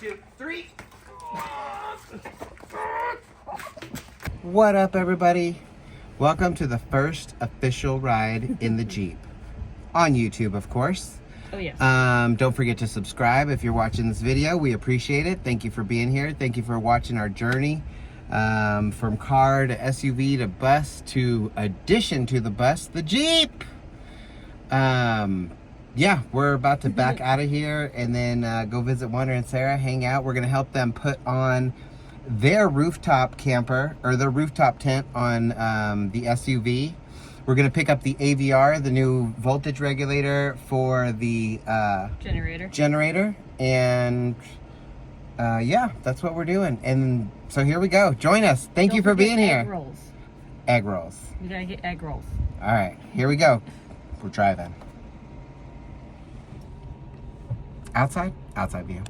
2, 3. What up, everybody? Welcome to the first official ride in the Jeep. On YouTube, of course. Oh, yes. Don't forget to subscribe if you're watching this video. We appreciate it. Thank you for being here. Thank you for watching our journey from car to SUV to bus to addition to the bus, the Jeep. Yeah, we're about to back out of here and then go visit Wanda and Sarah, hang out. We're going to help them put on their rooftop camper or their rooftop tent on the SUV. We're going to pick up the AVR, the new voltage regulator for the generator. And yeah, that's what we're doing. And so here we go. Join us. Thank you for being here. Egg rolls. Egg rolls. We gotta get egg rolls. All right, here we go. We're driving. Outside view.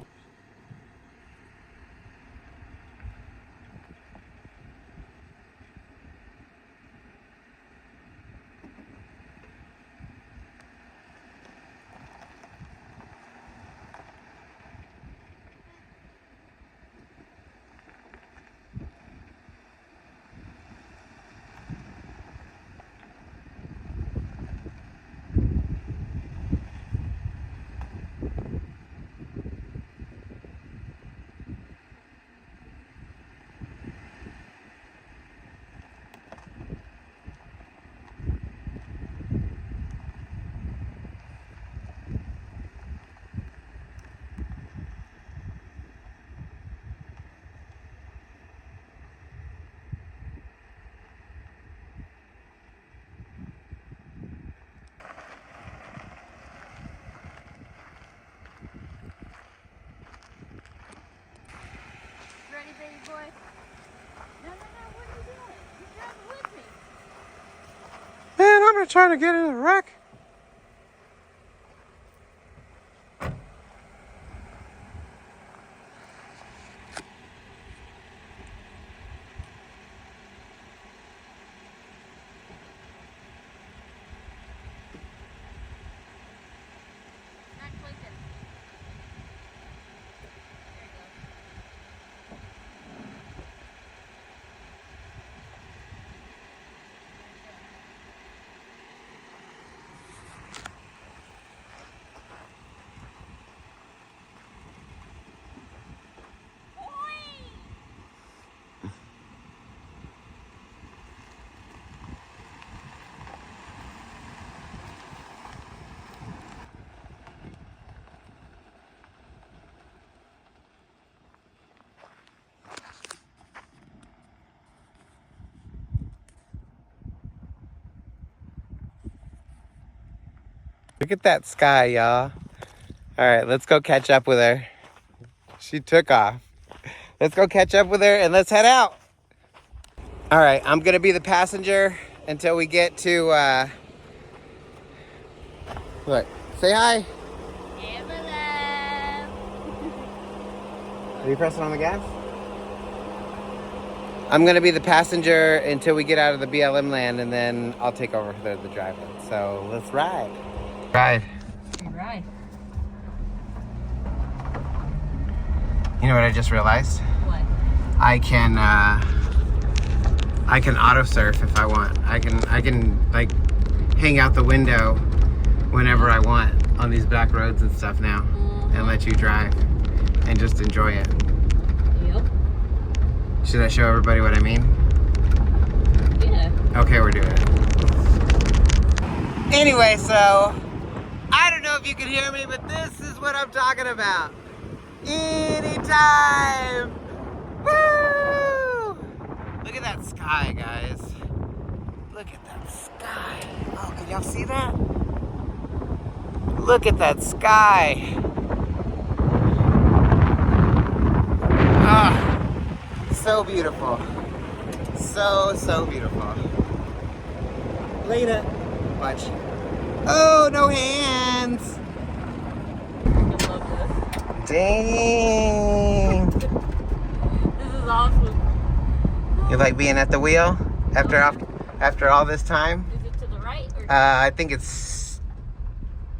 Ready, baby boy? No, what are you doing? You're driving with me. Man, I'm not trying to get in a wreck. Not clicking. Look at that sky, y'all. All right, let's go catch up with her. She took off. Let's go catch up with her and let's head out. All right, I'm gonna be the passenger until we get to, look, say hi. Are you pressing on the gas? I'm gonna be the passenger until we get out of the BLM land and then I'll take over the driving. So let's ride. Ride. Right. You know what I just realized? What? I can auto surf if I want. I can like hang out the window whenever I want on these back roads and stuff now, and let you drive and just enjoy it. Yep. Should I show everybody what I mean? Yeah. Okay, we're doing it. Anyway, so I don't know if you can hear me, but this is what I'm talking about. Anytime! Woo! Look at that sky, guys. Look at that sky. Oh, can y'all see that? Look at that sky. Ah, so beautiful. So beautiful. Later. Watch. Oh, no hands. I love this. Dang. This is awesome. You like being at the wheel after all this time? Is it to the right or I think it's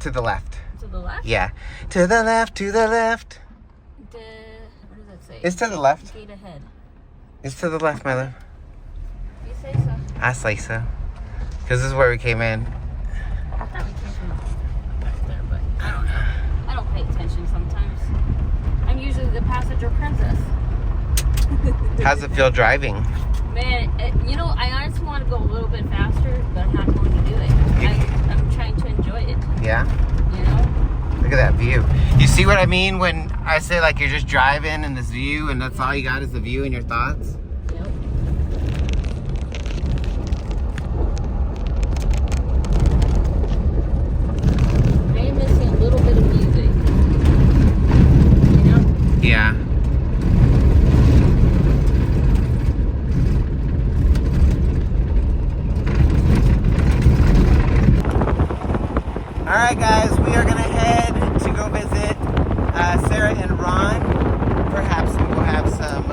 to the left. to the left? Yeah. To the left, to the left. To does that say? It's to the left. Gate ahead. It's to the left, my love. You say so. I say so. Because this is where we came in. I thought we came from back there, but I don't know. I don't pay attention sometimes. I'm usually the passenger princess. How's it feel driving? Man, you know, I honestly want to go a little bit faster, but I'm not going to do it. I'm trying to enjoy it. Yeah? You know? Look at that view. You see what I mean when I say like you're just driving and this view and that's all you got is the view and your thoughts? Yep. I am missing a little bit of music. You know? Yeah. Alright guys, we are going to head to go visit Sarah and Ron. Perhaps we will have some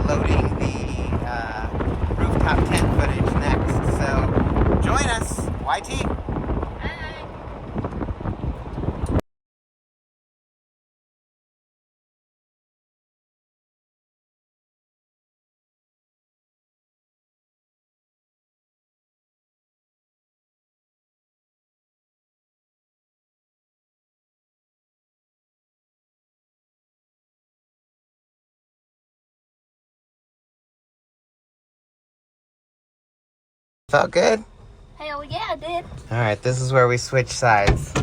loading the rooftop tent footage next. So join us, YT. Felt good? Hell yeah, I did. Alright, this is where we switch sides.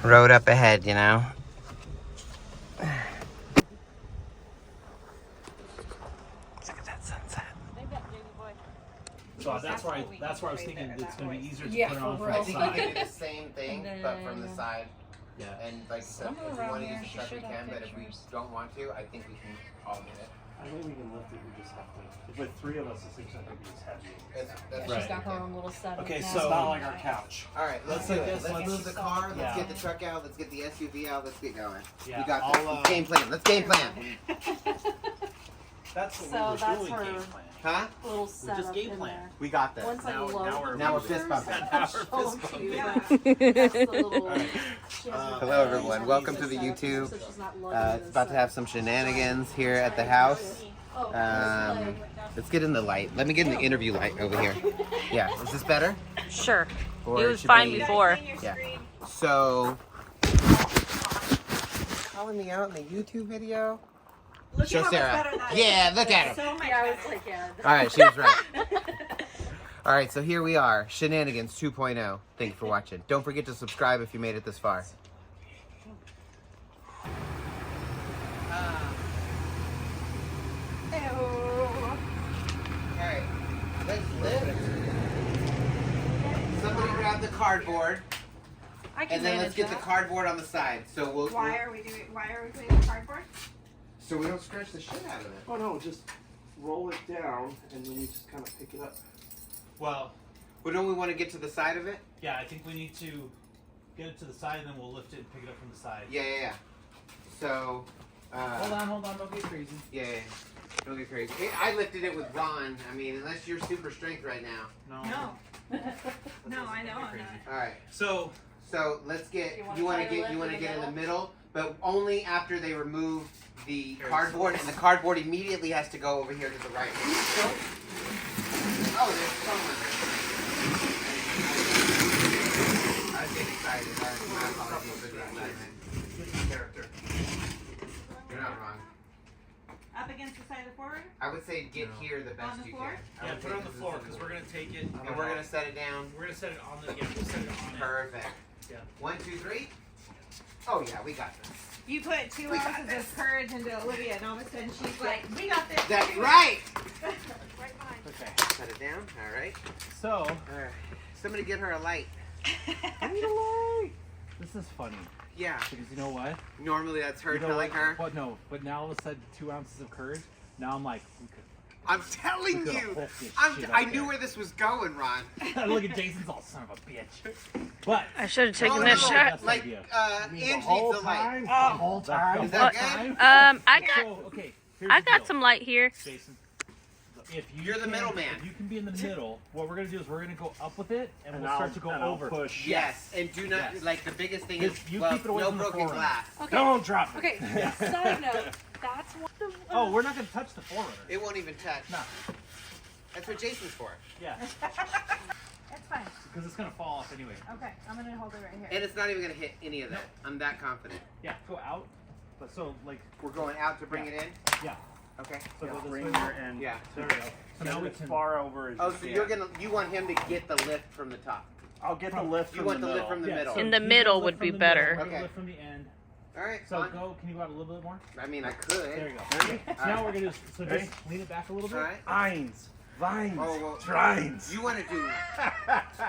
Road up ahead, you know? Look at that sunset. So that's why I was thinking it's gonna be easier to Yeah, put it on for from real. the I think we side. can do the same thing, but from the side. Yeah. And like I said, if we want to use the truck, we can, but if we don't want to, I think we can all get it. I think we can lift it. We just have to. With three of us, it seems like it's heavy. That's Right. She's got her own little setup. Okay, now. so it's not like our couch. All right, let's Let's do do it. this. Let's Let's- move the car. Let's Yeah. get the truck out. Let's get the SUV out. Let's get going. Yeah, We got this. I'll, Game plan. Let's game plan. That's what So we were that's doing. her- Game plan. Huh? Little We setup just game in plan. there. We got this. Once I Now- load now we're- the Now we're pictures, fist bumping. Now we're I'll show fist them to you. bumping. That's the little. Alright. she has her Hello, everyone. Welcome to the setup, YouTube. so she's not loading It's about to have some shenanigans here at the house. Let's get in the light. Let me get in the interview light over here. Yeah, is this better? Sure. Or It was should fine we- before. Yeah. So, calling me out in the YouTube video? Look Show at how Sarah. much better that Yeah, is. look at him. So much Yeah, I was better. like, yeah. All right, she was right. All right, so here we are, Shenanigans 2.0. Thank you for watching. Don't forget to subscribe if you made it this far. All right, let's lift. Somebody grab the cardboard, I can and then let's manage get the that. cardboard on the side. So Why are we putting the cardboard? so we don't scratch the shit out of it. Oh no, just roll it down and then you just kind of pick it up. Well, But don't we want to get to the side of it? yeah, I think we need to get it to the side and then we'll lift it and pick it up from the side. Yeah. So, Hold on, don't get crazy. yeah. Don't get crazy. I lifted it with Ron. I mean, unless you're super strength right now. No. No, I know I'm not. All right. So, So let's get. You wanna You want try to to get. lift You want to in the get in the middle? middle, but only after they remove the cardboard, and the cardboard immediately has to go over here to the right. Oh, there's someone. I was getting excited. My apologies for the excitement. character. You're not wrong. Up against the side of the forward? I would say get here the best On the you floor? can. I Yeah, would put say it on the this is floor the because floor. we're gonna take it. And we're gonna set it down. We're gonna set it on the. Yeah, we'll set it on it. Perfect. Yeah. 1, 2, 3. Oh yeah, we got this. You put 2 We got ounces this. of courage into Olivia, and all of a sudden she's like, "We got this." That's right. Right behind. Okay, set it down. All right. So, All right. Somebody get her a light. this is funny Yeah. because you know what? Normally that's her You know telling what? her. But no, but now all of a sudden 2 ounces of courage. Now I'm like, we could. I'm telling We could've you. hulked this shit I up knew there. where this was going, Ron. Look at Jason's all son of a bitch. But I should have taken Oh, this no, shot. That's the Like, idea. Ange the needs whole the light. time. Oh. The whole time. Is that good? I got So, okay. Here's I the got deal. some light here. Jason, if you You're the can- middleman. If you can be in the middle, what we're gonna do is we're gonna go up with it, and, And we'll start to go I'll over. push. Yes. And do not Yes. like the biggest thing Just is you well, keep it away no from the broken forums. glass. Okay. Don't drop it. Okay. Side note. Oh, we're not gonna touch the 4Runner. It won't even touch. No. That's what Jason's for. Yeah. That's fine. Because it's gonna fall off anyway. Okay, I'm gonna hold it right here. And it's not even gonna hit any of that. I'm that confident. Yeah, go out. But so like We're going out to bring it in? yeah. Okay. So go this Bring way. your end. Yeah. There we go. So now we As can. far over as Oh, you so can. you want him to get the lift from the top. I'll get the lift You from want the the lift middle. from the middle. so In the you middle lift would from be the better. middle, Okay. lift from the end. All right. So fine. go. Can you go out a little bit more? I mean, I could. There you go. Ready? So now we're gonna do. So Ready? just lean it back a little bit. All right. Eins, Vines, Oh, well, Trines. You want to do?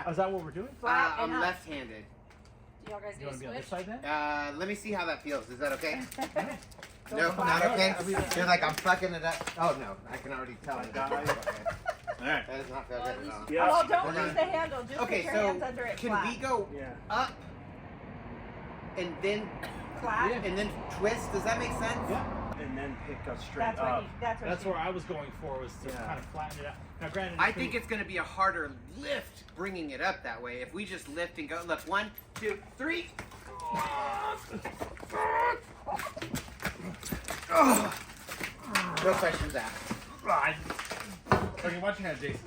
Oh, is that what we're doing? Flat I'm and up. left-handed. Do y'all guys You need want to to be on this switch? side then? Let me see how that feels. Is that okay? Go No, flat. not okay. Yeah, You're like I'm fucking it up. Oh no, I can already tell. I It. got it. Okay. Alright. That does not feel Well, good at at least all. Yeah. Oh, don't We're use gonna- the handle. Just Okay, put your so hands under it can flat. we go Yeah. up and then Flat? and then twist? Does that make sense? Yeah. And then pick us straight That's up. what he, that's what That's she, where I was going for, was to Yeah. kind of flatten it out. Now, granted, I think it's going to be a harder lift bringing it up that way. If we just lift and go, look, 1, 2, 3. No questions asked. Okay, watch your hand, Jason.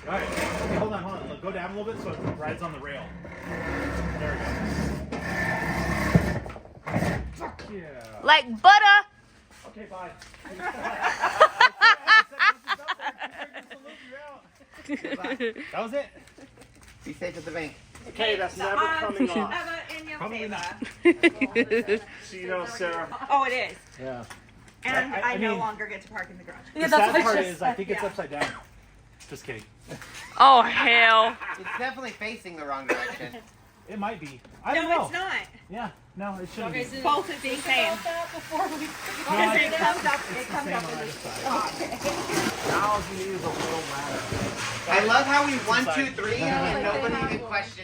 All right. Okay, hold on. Look, go down a little bit so it rides on the rail. There we go. Fuck yeah. Like butter. Okay, bye. That was it. Be safe at the bank. Okay, that's never coming off. in your Probably favor. not. So you know, Sarah. Oh, it is. Yeah. And I I no mean- longer get to park in the garage. The sad part is, I think it's upside down. Just kidding. Oh hell. It's definitely facing the wrong direction. It might be. I No, don't know. it's not. Yeah. No, it shouldn't be. Okay, so Both of these same. about that before we No, Because I- it comes up, it's it the comes same up on with either this. side. Now all you need is a little ladder. I love how we 1, 2, inside. 3 and nobody even questioned.